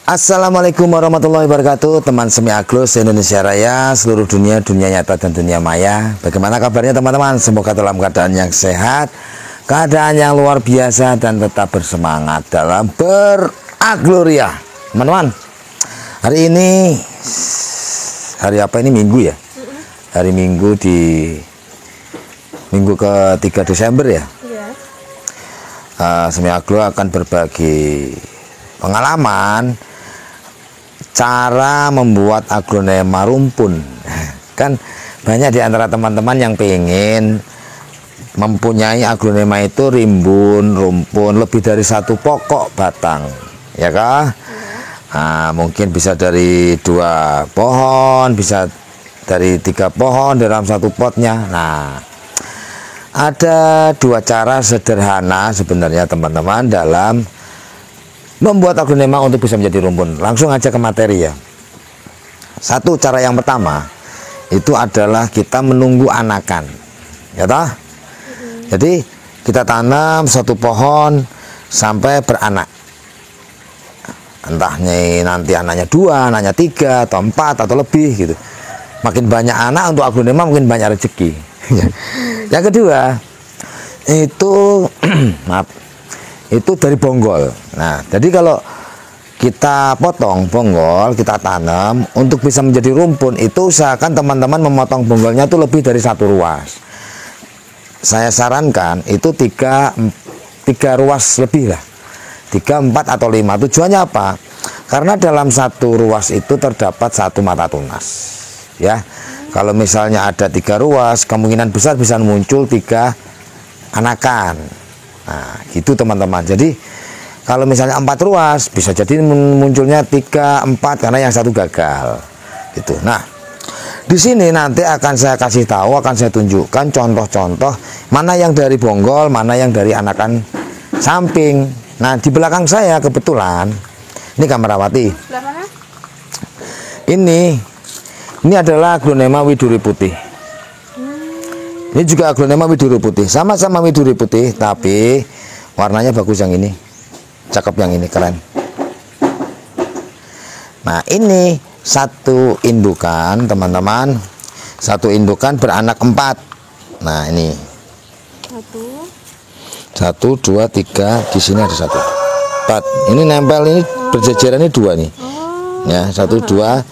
Assalamualaikum warahmatullahi wabarakatuh, teman semi aglo se-Indonesia Raya, seluruh dunia, dunia nyata dan dunia maya. Bagaimana kabarnya teman-teman? Semoga dalam keadaan yang sehat, keadaan yang luar biasa, dan tetap bersemangat dalam beragloria. Teman-teman, hari ini hari apa ini? Minggu ya? Hari Minggu di Minggu ke-3 Desember ya? Semi aglo akan berbagi pengalaman cara membuat aglonema rumpun. Kan banyak di antara teman-teman yang pengen mempunyai aglonema itu rimbun, rumpun lebih dari satu pokok batang, ya kah? Nah, mungkin bisa dari 2 pohon, bisa dari 3 pohon dalam satu potnya. Nah, ada 2 cara sederhana sebenarnya teman-teman dalam membuat aglonema untuk bisa menjadi rumpun. Langsung aja ke materi ya. Satu cara yang pertama itu adalah kita menunggu anakan, ya toh? Jadi kita tanam satu pohon sampai beranak. Entahnya nanti anaknya 2, anaknya 3 atau 4 atau lebih gitu. Makin banyak anak untuk aglonema makin banyak rezeki. Yang kedua itu maaf, itu dari bonggol. Nah, jadi kalau kita potong bonggol, kita tanam untuk bisa menjadi rumpun, itu usahakan teman-teman memotong bonggolnya itu lebih dari 1 ruas. Saya sarankan itu 3 ruas lebih lah, 3, 4 atau 5. Tujuannya apa? Karena dalam 1 ruas itu terdapat 1 mata tunas, ya. Kalau misalnya ada 3 ruas, kemungkinan besar bisa muncul 3 anakan. Nah, gitu teman-teman. Jadi kalau misalnya 4 ruas, bisa jadi munculnya 3, 4 karena yang satu gagal. Gitu. Nah, di sini nanti akan saya kasih tahu, akan saya tunjukkan contoh-contoh mana yang dari bonggol, mana yang dari anakan samping. Nah, di belakang saya kebetulan ini kamerawati. Ini adalah aglonema widuri putih. Ini juga aglonema widuri putih, sama-sama widuri putih, tapi warnanya bagus yang ini, cakep yang ini, keren. Nah, ini satu indukan teman-teman, satu indukan beranak 4. Nah, ini 1, 2, 3, di sini ada 1, 4. Ini nempel, ini berjejeran, ini 2 nih, ya, 1, 2,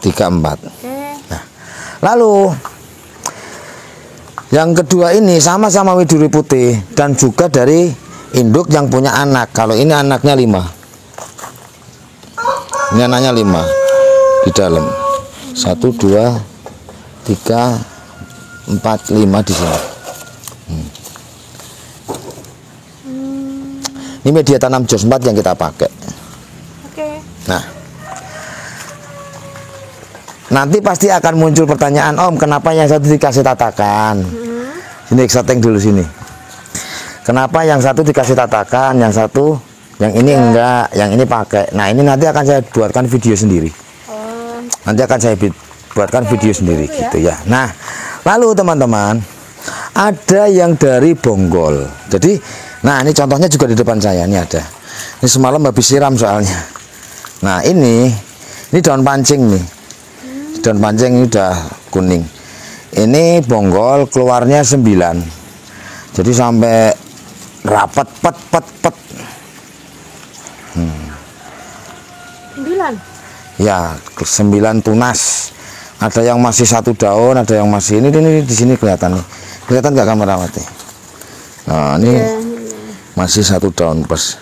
3, 4. Lalu yang kedua ini sama-sama widuri putih dan juga dari induk yang punya anak. Kalau ini anaknya 5, ini anaknya 5 di dalam, 1, 2, 3, 4, 5 di sini. Ini media tanam jos 4 yang kita pakai. Nah, nanti pasti akan muncul pertanyaan, Om, kenapa yang satu dikasih tatakan? Sini setting dulu sini. Kenapa yang satu dikasih tatakan, yang satu, yang ini enggak, yang ini pakai. Nah, ini nanti akan saya buatkan video sendiri. Nanti akan saya buatkan video sendiri gitu ya. Nah, lalu teman-teman, ada yang dari bonggol. Jadi, nah ini contohnya juga di depan saya, ini ada. Ini semalam habis siram soalnya. Nah, ini daun pancing nih. Daun pancing ini udah kuning. Ini bonggol keluarnya 9. Jadi sampai rapat pet. 9. Ya, 9 tunas. Ada yang masih 1 daun, ada yang masih ini di sini kelihatan nih. Kelihatan nggak kamerawati? Nah, ini masih 1 daun plus.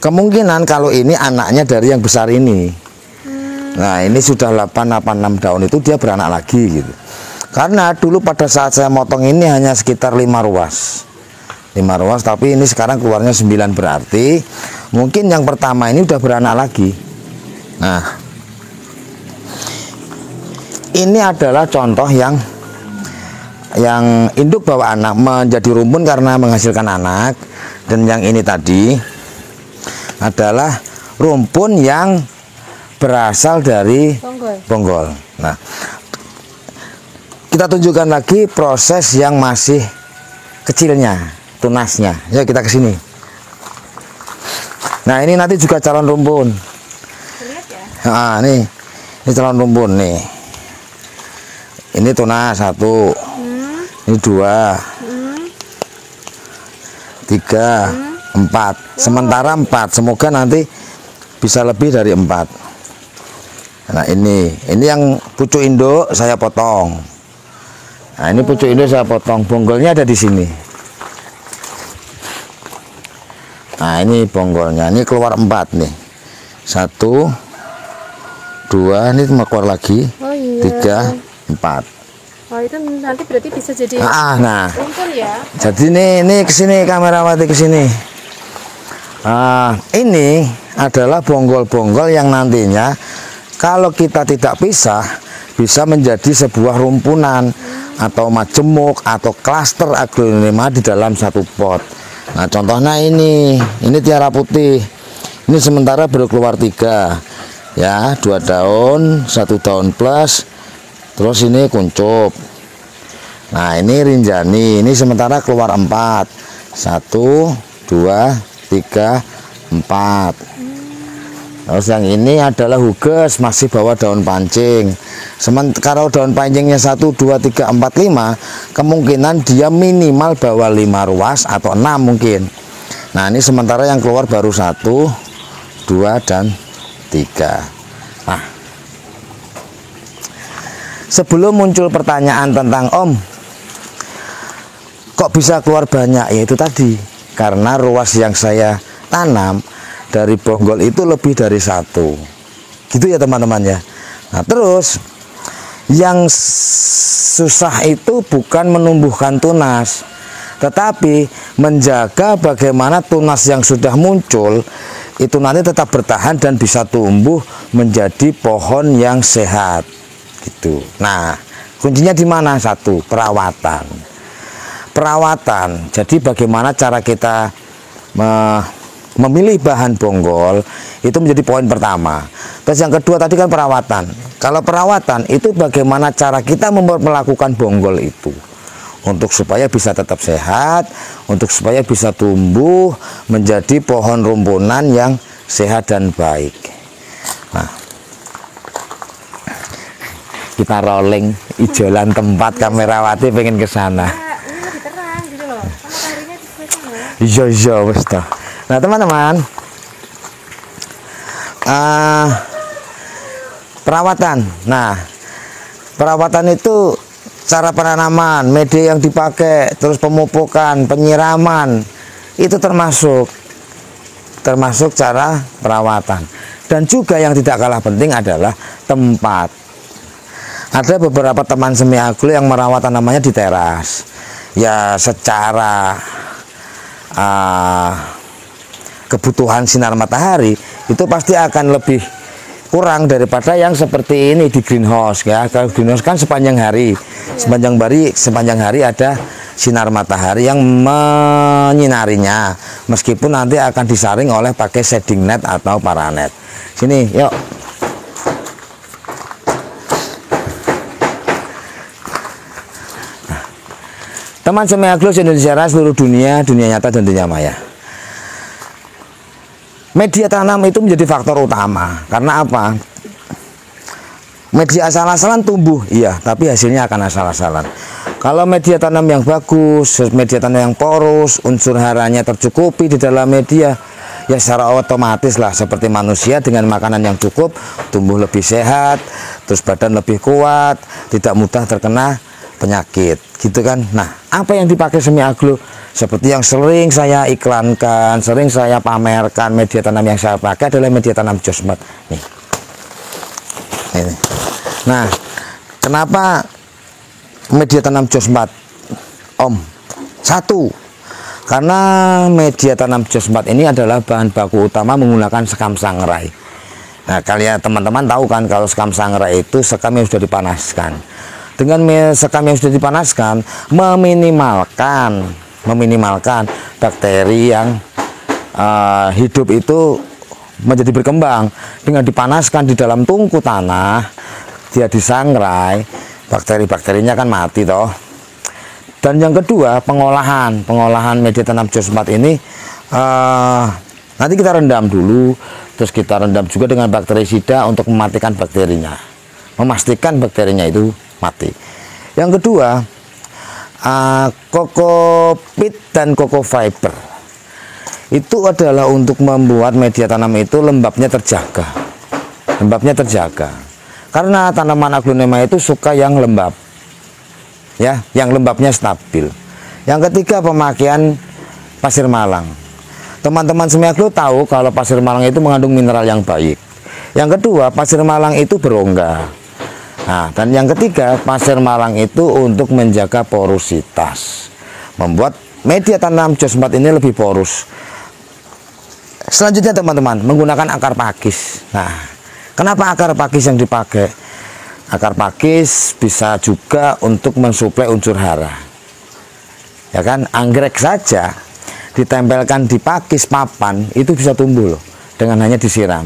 Kemungkinan kalau ini anaknya dari yang besar ini. Nah, ini sudah 8-6 daun itu dia beranak lagi gitu. Karena dulu pada saat saya motong ini hanya sekitar 5 ruas. 5 ruas, tapi ini sekarang keluarnya 9, berarti mungkin yang pertama ini udah beranak lagi. Nah, ini adalah contoh yang induk bawa anak menjadi rumpun karena menghasilkan anak. Dan yang ini tadi adalah rumpun yang berasal dari bonggol. Nah, kita tunjukkan lagi proses yang masih kecilnya, tunasnya. Ya, kita ke sini. Nah ini nanti juga calon rumpun. Lihat ya. Nah ini calon rumpun nih. Ini tunas 1, ini 2, 3, 4. Sementara 4. Semoga nanti bisa lebih dari 4. Nah ini yang pucuk induk saya potong. Nah ini pucuk induk saya potong. Bonggolnya ada di sini. Nah ini bonggolnya. Ini keluar 4 nih. 1, 2. Ini cuma keluar lagi. Oh iya. 3, 4. Oh itu nanti berarti bisa jadi Nah rumpun ya. jadi ini kesini kamerawati kesini. Nah ini adalah bonggol-bonggol yang nantinya kalau kita tidak pisah bisa menjadi sebuah rumpunan atau majemuk atau klaster aglonema di dalam satu pot. Nah contohnya ini tiara putih. Ini sementara baru keluar 3 ya, 2 daun, 1 daun plus, terus ini kuncup. Nah ini rinjani, ini sementara keluar 4, 1, 2, 3, 4. Terus yang ini adalah huges, masih bawa daun pancing. Sementara daun pancingnya 1, 2, 3, 4, 5, kemungkinan dia minimal bawa 5 ruas atau 6 mungkin. Nah ini sementara yang keluar baru 1, 2, dan 3. Nah sebelum muncul pertanyaan tentang Om kok bisa keluar banyak, yaitu tadi karena ruas yang saya tanam dari bonggol itu lebih dari 1 gitu ya teman-teman ya. Nah terus yang susah itu bukan menumbuhkan tunas, tetapi menjaga bagaimana tunas yang sudah muncul itu nanti tetap bertahan dan bisa tumbuh menjadi pohon yang sehat gitu. Nah kuncinya di mana? 1, perawatan. Jadi bagaimana cara kita memilih bahan bonggol itu menjadi poin pertama. Terus yang kedua tadi kan perawatan. Kalau perawatan itu bagaimana cara kita melakukan bonggol itu untuk supaya bisa tetap sehat, untuk supaya bisa tumbuh menjadi pohon rumpunan yang sehat dan baik. Nah, kita rolling ijolan tempat kamerawati pengen ke sana. Ini lebih terang gitu loh. Kan mataharinya di sana. Iya wes toh. Nah teman-teman, perawatan. Nah perawatan itu cara penanaman, media yang dipakai, terus pemupukan, penyiraman, itu termasuk cara perawatan. Dan juga yang tidak kalah penting adalah tempat. Ada beberapa teman semi aglo yang merawat tanamannya di teras. Ya secara kebutuhan sinar matahari itu pasti akan lebih kurang daripada yang seperti ini di greenhouse ya. Kalau greenhouse kan sepanjang hari ada sinar matahari yang menyinarinya, meskipun nanti akan disaring oleh pakai shading net atau paranet. Sini yuk. Teman semi aglo Indonesia, seluruh dunia nyata dan dunia maya. Media tanam itu menjadi faktor utama. Karena apa? Media asal-asalan tumbuh, iya, tapi hasilnya akan asal-asalan. Kalau media tanam yang bagus, media tanam yang poros, unsur haranya tercukupi di dalam media, ya secara otomatis lah seperti manusia dengan makanan yang cukup, tumbuh lebih sehat, terus badan lebih kuat, tidak mudah terkena penyakit, gitu kan. Nah, apa yang dipakai semi aglo? Seperti yang sering saya iklankan, sering saya pamerkan, media tanam yang saya pakai adalah media tanam Josmat. Nih. Ini. Nah, kenapa media tanam Josmat, Om? 1, karena media tanam Josmat ini adalah bahan baku utama menggunakan sekam sangrai. Nah, kalian teman-teman tahu kan kalau sekam sangrai itu sekam yang sudah dipanaskan. Dengan sekam yang sudah dipanaskan meminimalkan bakteri yang hidup itu menjadi berkembang. Dengan dipanaskan di dalam tungku tanah, dia disangrai, bakteri-bakterinya kan mati toh. Dan yang kedua, pengolahan media tanam Josmat ini Nanti kita rendam dulu, terus kita rendam juga dengan bakterisida untuk mematikan bakterinya, memastikan bakterinya itu mati. Yang kedua, kokopit dan kokofiber itu adalah untuk membuat media tanam itu lembabnya terjaga. Lembabnya terjaga. Karena tanaman aglonema itu suka yang lembab. Ya, yang lembabnya stabil. Yang ketiga, pemakaian pasir malang. Teman-teman semiagro tahu kalau pasir malang itu mengandung mineral yang baik. Yang kedua, pasir malang itu berongga. Nah, dan yang ketiga, pasir malang itu untuk menjaga porositas, membuat media tanam Geosmat ini lebih porus. Selanjutnya teman-teman, menggunakan akar pakis. Nah, kenapa akar pakis yang dipakai? Akar pakis bisa juga untuk mensuplai unsur hara. Ya kan, anggrek saja ditempelkan di pakis papan itu bisa tumbuh loh, dengan hanya disiram.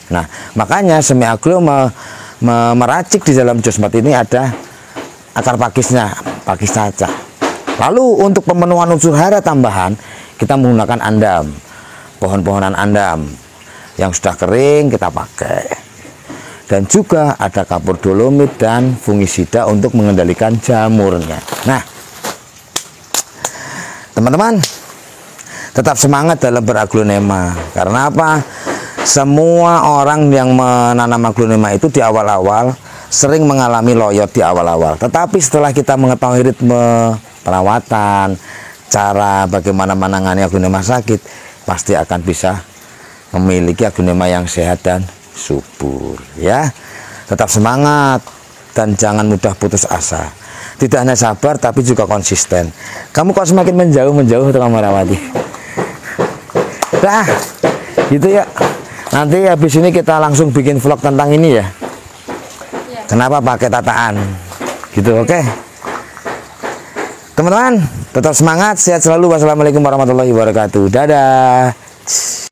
Nah, makanya semiagro meracik di dalam Geosmat ini ada akar pakisnya, pakis kaca. Lalu untuk pemenuhan unsur hara tambahan, kita menggunakan andam, pohon-pohonan andam yang sudah kering kita pakai. Dan juga ada kapur dolomit dan fungisida untuk mengendalikan jamurnya. Nah, teman-teman, tetap semangat dalam beraglonema. Karena apa? Semua orang yang menanam aglonema itu di awal-awal sering mengalami loyot di awal-awal. Tetapi setelah kita mengetahui ritme perawatan, cara bagaimana menangani aglonema sakit, pasti akan bisa memiliki aglonema yang sehat dan subur. Ya, tetap semangat dan jangan mudah putus asa. Tidak hanya sabar tapi juga konsisten. Kamu kok semakin menjauh tukang merawati. Dah, gitu ya. Nanti habis ini kita langsung bikin vlog tentang ini ya. Kenapa pakai tataan? Gitu, oke. Teman-teman, tetap semangat, sehat selalu. Wassalamualaikum warahmatullahi wabarakatuh. Dadah.